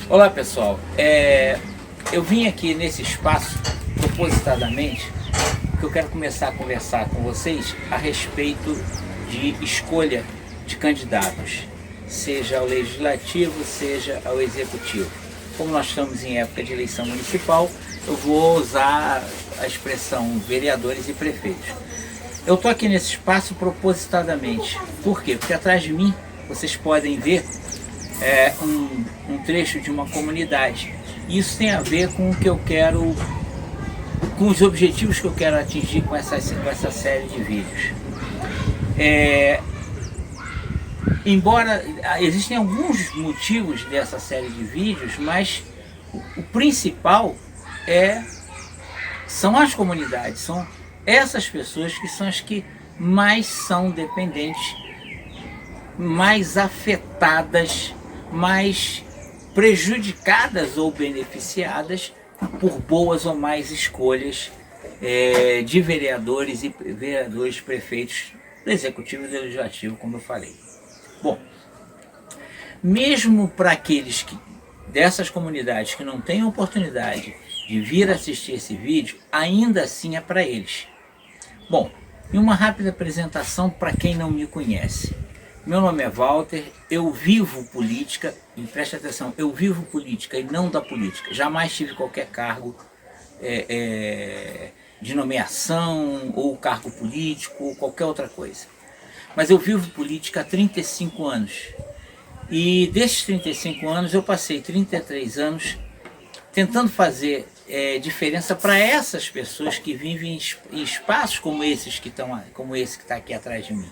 Olá pessoal, eu vim aqui nesse espaço propositadamente porque eu quero começar a conversar com vocês a respeito de escolha de candidatos, seja ao legislativo, seja ao executivo. Como nós estamos em época de eleição municipal, eu vou usar a expressão vereadores e prefeitos. Eu estou aqui nesse espaço propositadamente. Por quê? Porque atrás de mim vocês podem ver um trecho de uma comunidade. Isso tem a ver com o que eu quero, com os objetivos que eu quero atingir com essa série de vídeos. Embora existem alguns motivos dessa série de vídeos, mas o principal são as comunidades, são essas pessoas que são as que mais são dependentes, mais afetadas, mais prejudicadas ou beneficiadas por boas ou mais escolhas de vereadores, prefeitos, do executivo e do legislativo, como eu falei. Bom, mesmo para aqueles dessas comunidades que não têm oportunidade de vir assistir esse vídeo, ainda assim é para eles. Bom, e uma rápida apresentação para quem não me conhece. Meu nome é Walter, eu vivo política, e preste atenção, eu vivo política e não da política. Jamais tive qualquer cargo de nomeação, ou cargo político, ou qualquer outra coisa. Mas eu vivo política há 35 anos. E desses 35 anos eu passei 33 anos tentando fazer diferença para essas pessoas que vivem em espaços como esse que está aqui atrás de mim.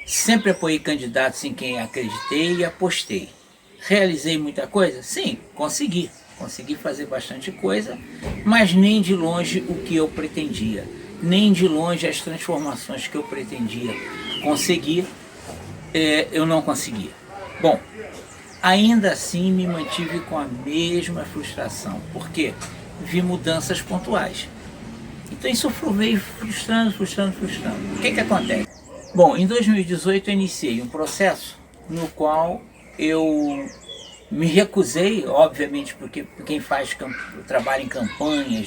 Sempre apoiei candidatos em quem acreditei e apostei. Realizei muita coisa? Sim, consegui. Consegui fazer bastante coisa, mas nem de longe o que eu pretendia. Nem de longe as transformações que eu pretendia conseguir, eu não conseguia. Bom, ainda assim me mantive com a mesma frustração, porque vi mudanças pontuais. Então isso veio frustrando. O que acontece? Bom, em 2018 eu iniciei um processo no qual eu me recusei, obviamente, porque quem trabalha em campanhas,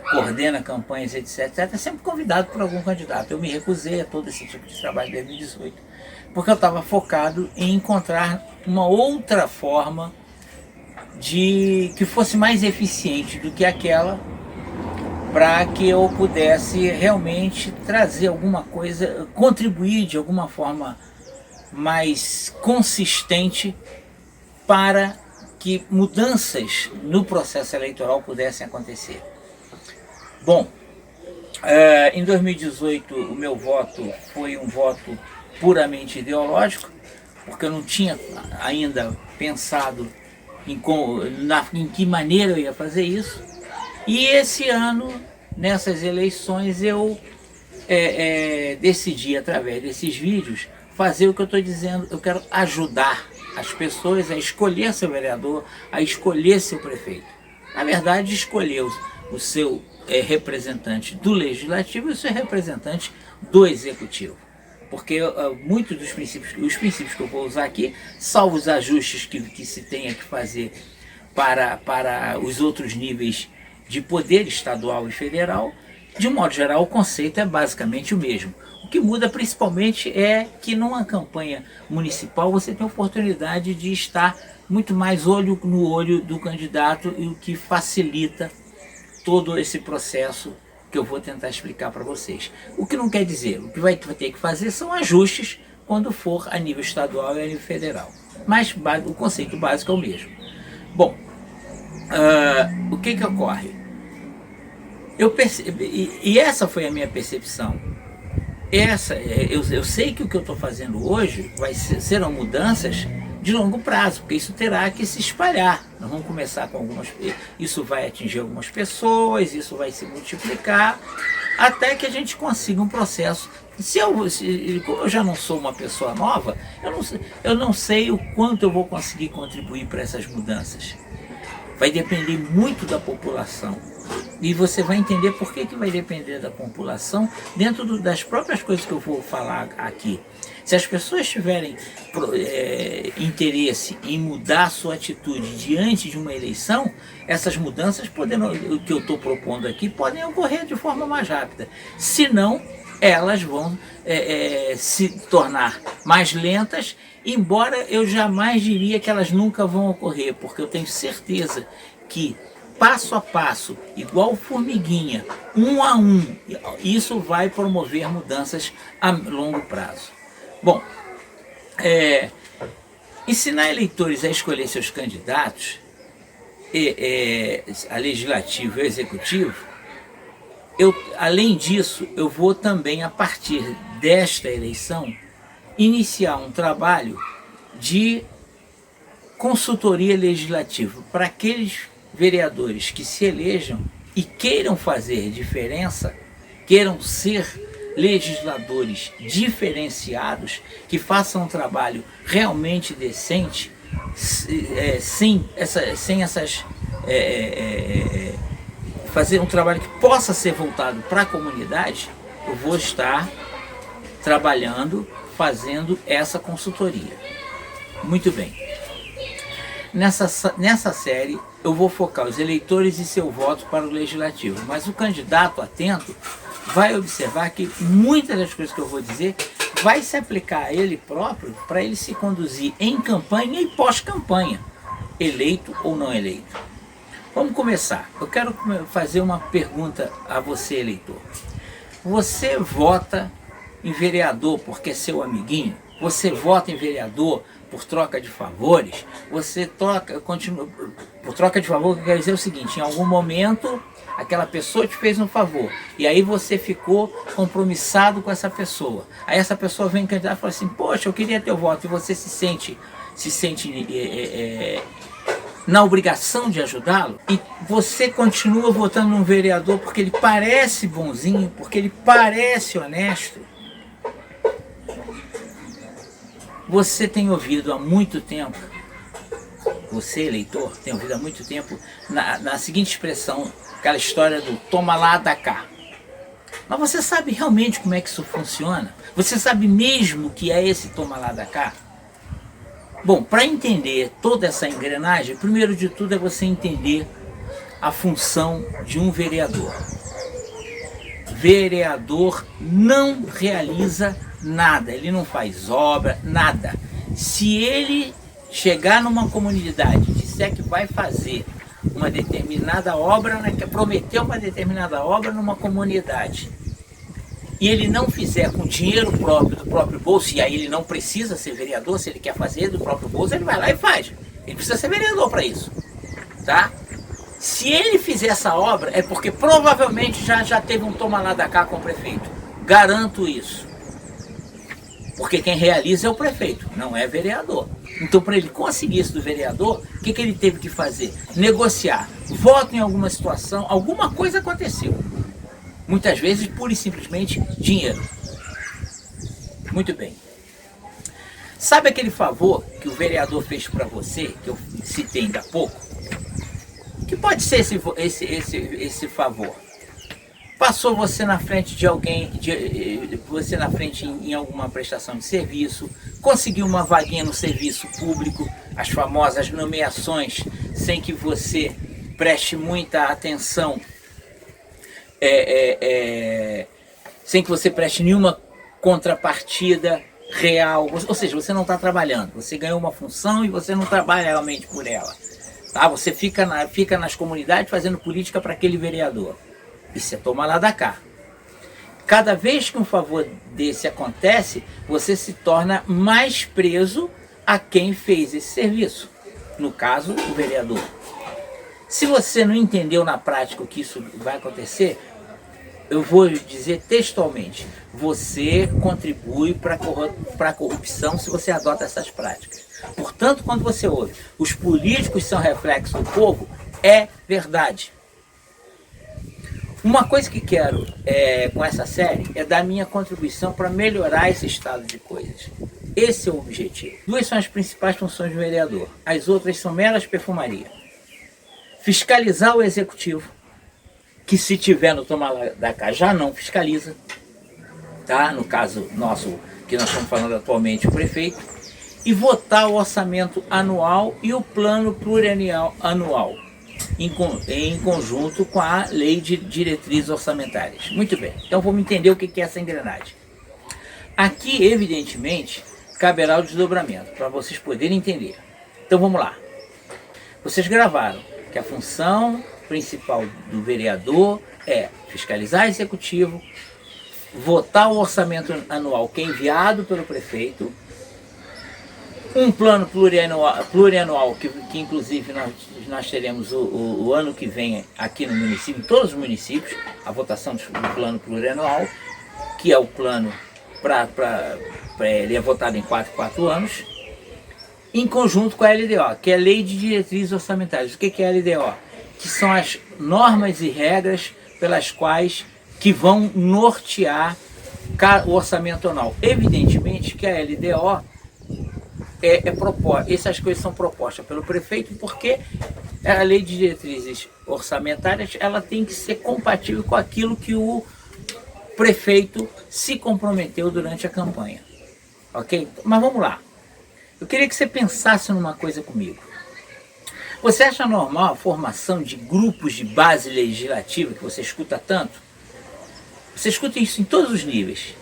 coordena campanhas, etc., é sempre convidado por algum candidato. Eu me recusei a todo esse tipo de trabalho em 2018, porque eu estava focado em encontrar uma outra forma que fosse mais eficiente do que aquela, para que eu pudesse realmente trazer alguma coisa, contribuir de alguma forma mais consistente para que mudanças no processo eleitoral pudessem acontecer. Bom, em 2018 o meu voto foi um voto puramente ideológico, porque eu não tinha ainda pensado em que maneira eu ia fazer isso. E esse ano, nessas eleições, eu decidi, através desses vídeos, fazer o que eu estou dizendo. Eu quero ajudar as pessoas a escolher seu vereador, a escolher seu prefeito. Na verdade, escolher o seu representante do legislativo e o seu representante do executivo. Porque muitos dos princípios que eu vou usar aqui, salvo os ajustes que se tenha que fazer para os outros níveis de poder estadual e federal, de um modo geral o conceito é basicamente o mesmo. O que muda principalmente é que numa campanha municipal você tem a oportunidade de estar muito mais olho no olho do candidato, e o que facilita todo esse processo que eu vou tentar explicar para vocês. O que não quer dizer, o que vai ter que fazer são ajustes quando for a nível estadual e a nível federal. Mas o conceito básico é o mesmo. Bom, o que ocorre? Eu percebi, e essa foi a minha percepção. Eu sei que o que eu estou fazendo hoje serão mudanças de longo prazo, porque isso terá que se espalhar. Nós vamos começar com isso vai atingir algumas pessoas, isso vai se multiplicar, até que a gente consiga um processo. Como eu já não sou uma pessoa nova, eu não sei o quanto eu vou conseguir contribuir para essas mudanças. vai depender muito da população. E você vai entender por que vai depender da população dentro das próprias coisas que eu vou falar aqui. Se as pessoas tiverem interesse em mudar a sua atitude diante de uma eleição, essas mudanças, o que eu estou propondo aqui, podem ocorrer de forma mais rápida. Se não, elas vão se tornar mais lentas, embora eu jamais diria que elas nunca vão ocorrer, porque eu tenho certeza que passo a passo, igual formiguinha, um a um, isso vai promover mudanças a longo prazo. Bom, ensinar eleitores a escolher seus candidatos, a legislativo e a executivo, além disso, eu vou também, a partir desta eleição, iniciar um trabalho de consultoria legislativa para aqueles vereadores que se elejam e queiram fazer diferença, queiram ser legisladores diferenciados, que façam um trabalho realmente decente, fazer um trabalho que possa ser voltado para a comunidade. Eu vou estar trabalhando, fazendo essa consultoria. Muito bem. Nessa série eu vou focar os eleitores e seu voto para o legislativo, mas o candidato atento vai observar que muitas das coisas que eu vou dizer vai se aplicar a ele próprio para ele se conduzir em campanha e pós-campanha, eleito ou não eleito. Vamos começar. Eu quero fazer uma pergunta a você, eleitor. Você vota em vereador porque é seu amiguinho? Você vota em vereador por troca de favores? Por troca de favor, eu quero dizer o seguinte: em algum momento aquela pessoa te fez um favor e aí você ficou compromissado com essa pessoa. Aí essa pessoa vem candidatar e fala assim: poxa, eu queria teu voto, e você se sente na obrigação de ajudá-lo, e você continua votando num vereador porque ele parece bonzinho, porque ele parece honesto. Você tem ouvido há muito tempo, você, eleitor, tem ouvido há muito tempo na seguinte expressão, aquela história do toma lá, dá cá. Mas você sabe realmente como é que isso funciona? Você sabe mesmo o que é esse toma lá, dá cá? Bom, para entender toda essa engrenagem, primeiro de tudo é você entender a função de um vereador. Vereador não realiza nada, ele não faz obra, nada. Se ele chegar numa comunidade e disser que vai fazer uma determinada obra, prometer uma determinada obra numa comunidade, e ele não fizer com dinheiro próprio, do próprio bolso, e aí ele não precisa ser vereador, se ele quer fazer do próprio bolso, ele vai lá e faz. Ele precisa ser vereador para isso, tá? Se ele fizer essa obra, é porque provavelmente já teve um toma lá da cá com o prefeito. Garanto isso. Porque quem realiza é o prefeito, não é vereador. Então, para ele conseguir isso do vereador, o que ele teve que fazer? Negociar. Voto em alguma situação, alguma coisa aconteceu. Muitas vezes, pura e simplesmente, dinheiro. Muito bem. Sabe aquele favor que o vereador fez para você, que eu citei ainda há pouco? Que pode ser esse favor? Passou você na frente de alguém, você na frente em alguma prestação de serviço, conseguiu uma vaguinha no serviço público, as famosas nomeações, sem que você preste muita atenção, sem que você preste nenhuma contrapartida real, ou seja, você não está trabalhando, você ganhou uma função e você não trabalha realmente por ela, tá? Você fica nas comunidades fazendo política para aquele vereador. Isso é toma lá da cá. Cada vez que um favor desse acontece, você se torna mais preso a quem fez esse serviço. No caso, o vereador. Se você não entendeu na prática o que isso vai acontecer, eu vou dizer textualmente: você contribui para a corrupção se você adota essas práticas. Portanto, quando você ouve os políticos são reflexo do povo, é verdade. Uma coisa que quero com essa série é dar minha contribuição para melhorar esse estado de coisas. Esse é o objetivo. Duas são as principais funções do vereador. As outras são meras perfumaria. fiscalizar o executivo, que se tiver no toma lá da cá já não fiscaliza, tá? No caso nosso, que nós estamos falando atualmente, o prefeito, e votar o orçamento anual e o plano plurianual anual, em conjunto com a lei de diretrizes orçamentárias. Muito bem, então vamos entender o que é essa engrenagem. Aqui, evidentemente, caberá o desdobramento, para vocês poderem entender. Então vamos lá. Vocês gravaram que a função principal do vereador é fiscalizar o executivo, votar o orçamento anual que é enviado pelo prefeito, um plano plurianual que inclusive nós teremos o ano que vem aqui no município, em todos os municípios, a votação do plano plurianual, que é o plano ele é votado em 4 anos, em conjunto com a LDO, que é a Lei de Diretrizes Orçamentárias. O que é a LDO? Que são as normas e regras pelas quais que vão nortear o orçamento anual. Evidentemente que a LDO essas coisas são propostas pelo prefeito, porque a Lei de Diretrizes Orçamentárias ela tem que ser compatível com aquilo que o prefeito se comprometeu durante a campanha. Ok? Mas vamos lá. Eu queria que você pensasse numa coisa comigo. Você acha normal a formação de grupos de base legislativa que você escuta tanto? Você escuta isso em todos os níveis.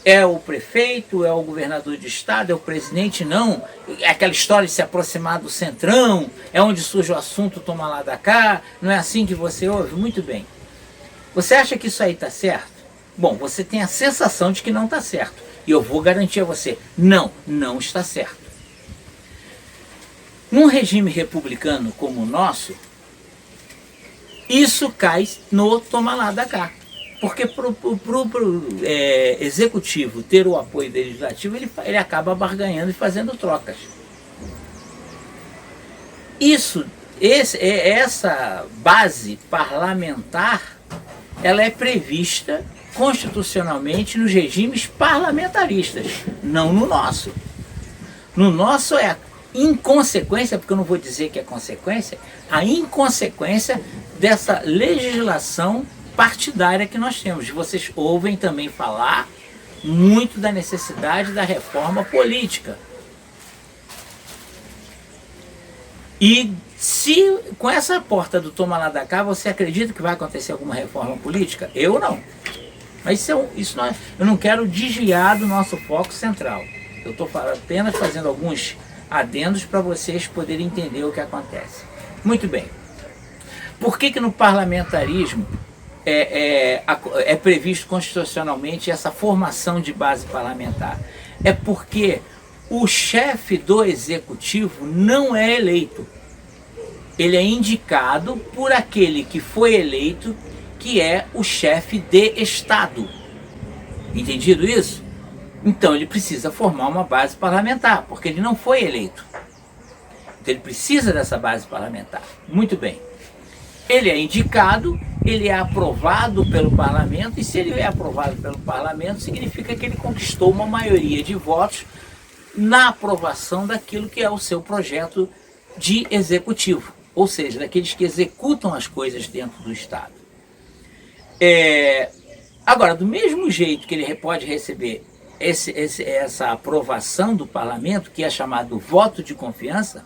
É o prefeito, é o governador de estado, é o presidente, não. É aquela história de se aproximar do centrão, é onde surge o assunto, toma lá da cá. Não é assim que você ouve? Muito bem. Você acha que isso aí está certo? Bom, você tem a sensação de que não está certo. E eu vou garantir a você, não está certo. Num regime republicano como o nosso, isso cai no toma lá da cá. Porque para o executivo ter o apoio do legislativo, ele acaba barganhando e fazendo trocas. Essa base parlamentar, ela é prevista constitucionalmente nos regimes parlamentaristas, não no nosso. No nosso é a inconsequência, porque eu não vou dizer que é consequência, a inconsequência dessa legislação partidária que nós temos. Vocês ouvem também falar muito da necessidade da reforma política. E se com essa porta do toma lá da cá, você acredita que vai acontecer alguma reforma política? Eu não. Mas eu não quero desviar do nosso foco central. Eu estou apenas fazendo alguns adendos para vocês poderem entender o que acontece. Muito bem. Por que no parlamentarismo é previsto constitucionalmente essa formação de base parlamentar? É porque o chefe do executivo não é eleito. Ele é indicado por aquele que foi eleito, que é o chefe de Estado. Entendido isso? Então ele precisa formar uma base parlamentar, porque ele não foi eleito. Então ele precisa dessa base parlamentar. Muito bem. Ele é indicado, ele é aprovado pelo parlamento, e se ele é aprovado pelo parlamento, significa que ele conquistou uma maioria de votos na aprovação daquilo que é o seu projeto de executivo, ou seja, daqueles que executam as coisas dentro do Estado. Agora, do mesmo jeito que ele pode receber essa aprovação do parlamento, que é chamado voto de confiança,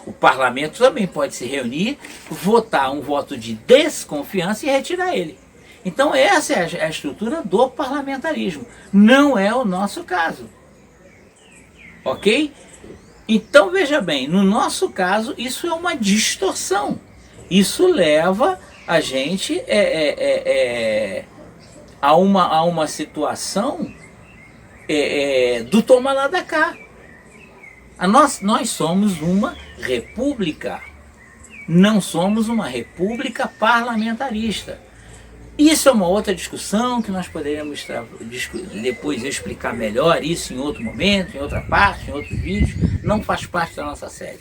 o parlamento também pode se reunir, votar um voto de desconfiança e retirar ele. Então essa é a estrutura do parlamentarismo. Não é o nosso caso. Ok? Então veja bem, no nosso caso isso é uma distorção. Isso leva a gente a uma situação do toma lá da cá. Nós somos uma república, não somos uma república parlamentarista. Isso é uma outra discussão que nós poderíamos depois explicar melhor isso em outro momento, em outra parte, em outros vídeos. Não faz parte da nossa série.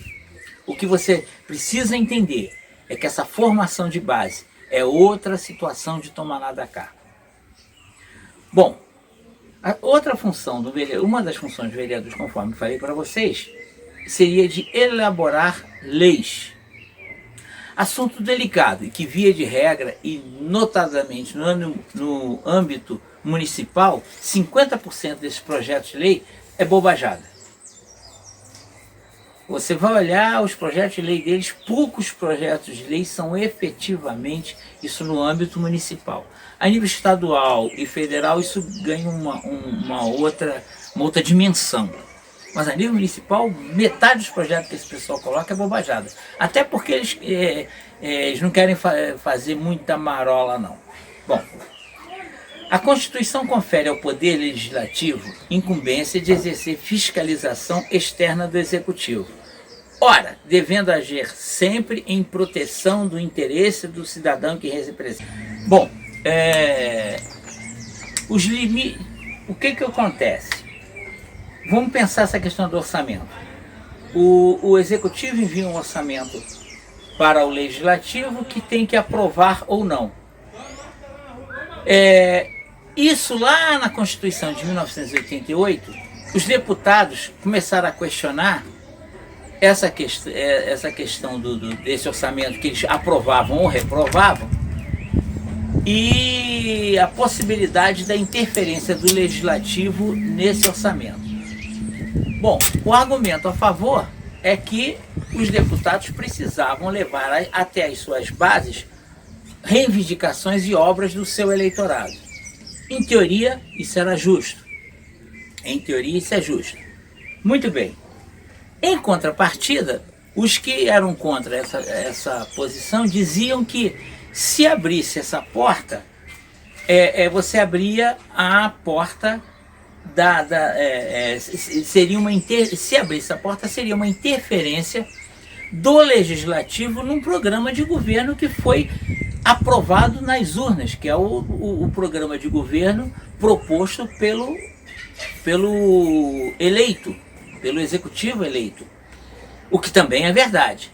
O que você precisa entender é que essa formação de base é outra situação de tomar lá da cá. Bom, a outra função do vereador, uma das funções do vereador, conforme falei para vocês, seria de elaborar leis. Assunto delicado e que, via de regra, e notadamente no âmbito municipal, 50% desses projetos de lei é bobajada. Você vai olhar os projetos de lei deles, poucos projetos de lei são efetivamente isso no âmbito municipal. A nível estadual e federal isso ganha uma outra dimensão. Mas a nível municipal, metade dos projetos que esse pessoal coloca é bobajada. Até porque eles não querem fazer muita marola, não. Bom, a Constituição confere ao Poder Legislativo incumbência de exercer fiscalização externa do Executivo. Ora, devendo agir sempre em proteção do interesse do cidadão que representa. Bom, os limites. O que acontece? Vamos pensar essa questão do orçamento. O Executivo envia um orçamento para o Legislativo que tem que aprovar ou não. Isso lá na Constituição de 1988, os deputados começaram a questionar essa questão desse orçamento que eles aprovavam ou reprovavam e a possibilidade da interferência do Legislativo nesse orçamento. Bom, o argumento a favor é que os deputados precisavam levar até as suas bases reivindicações e obras do seu eleitorado. Em teoria, isso era justo. Em teoria, isso é justo. Muito bem. Em contrapartida, os que eram contra essa posição diziam que se abrisse essa porta, você abria a porta se abrisse a porta, seria uma interferência do Legislativo num programa de governo que foi aprovado nas urnas, que é o programa de governo proposto pelo eleito, pelo Executivo eleito, o que também é verdade.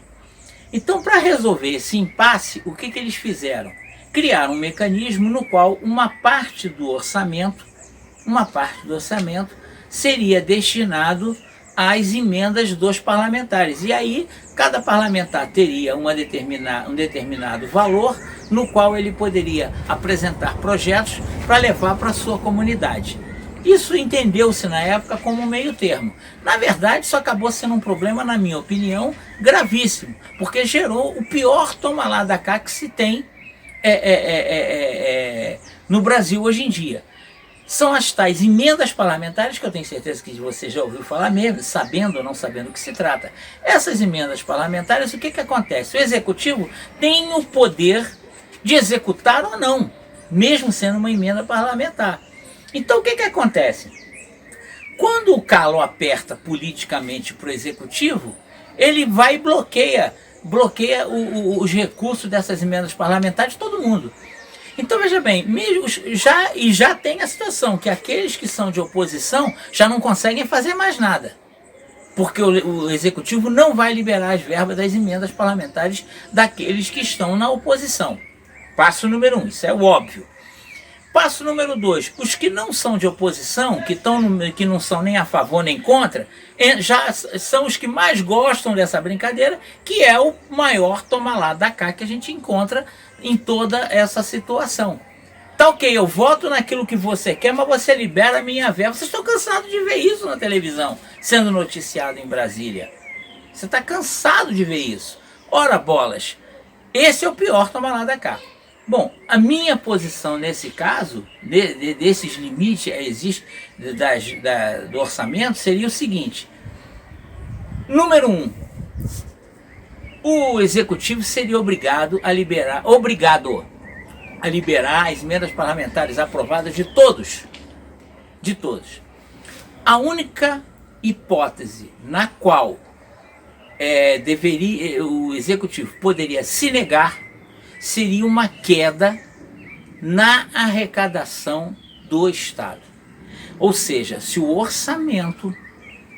Então, para resolver esse impasse, o que eles fizeram? Criaram um mecanismo no qual uma parte do orçamento seria destinado às emendas dos parlamentares. E aí, cada parlamentar teria um determinado valor no qual ele poderia apresentar projetos para levar para a sua comunidade. Isso entendeu-se na época como um meio termo. Na verdade, isso acabou sendo um problema, na minha opinião, gravíssimo, porque gerou o pior toma lá da cá que se tem no Brasil hoje em dia. São as tais emendas parlamentares, que eu tenho certeza que você já ouviu falar mesmo, sabendo ou não sabendo o que se trata. Essas emendas parlamentares, o que acontece? O Executivo tem o poder de executar ou não, mesmo sendo uma emenda parlamentar. Então o que acontece? Quando o calo aperta politicamente para o Executivo, ele vai e bloqueia os recursos dessas emendas parlamentares de todo mundo. Então veja bem, já tem a situação que aqueles que são de oposição já não conseguem fazer mais nada, porque o Executivo não vai liberar as verbas das emendas parlamentares daqueles que estão na oposição. Passo número 1, isso é óbvio. Passo número 2, os que não são de oposição, que não são nem a favor nem contra, já são os que mais gostam dessa brincadeira, que é o maior toma lá da cá que a gente encontra em toda essa situação. Tá ok, eu voto naquilo que você quer, mas você libera a minha verba. Vocês estão cansados de ver isso na televisão, sendo noticiado em Brasília. Você está cansado de ver isso. Ora bolas, esse é o pior toma lá da cá. Bom, a minha posição nesse caso, desses limites do orçamento, seria o seguinte. Número 1, o Executivo seria obrigado a liberar as emendas parlamentares aprovadas de todos. A única hipótese na qual o Executivo poderia se negar seria uma queda na arrecadação do Estado. Ou seja, se o orçamento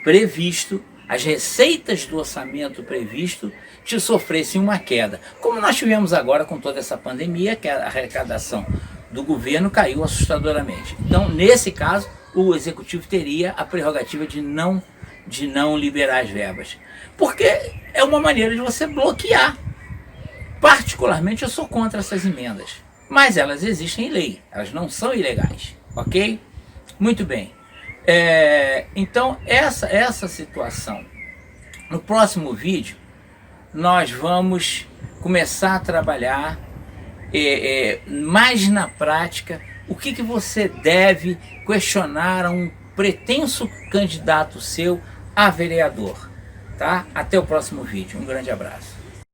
previsto, as receitas do orçamento previsto, te sofressem uma queda. Como nós tivemos agora com toda essa pandemia, que a arrecadação do governo caiu assustadoramente. Então, nesse caso, o Executivo teria a prerrogativa de não liberar as verbas. Porque é uma maneira de você bloquear Particularmente eu sou contra essas emendas, mas elas existem em lei, elas não são ilegais, ok? Muito bem. Então essa situação. No próximo vídeo nós vamos começar a trabalhar mais na prática o que você deve questionar a um pretenso candidato seu a vereador. Tá? Até o próximo vídeo. Um grande abraço.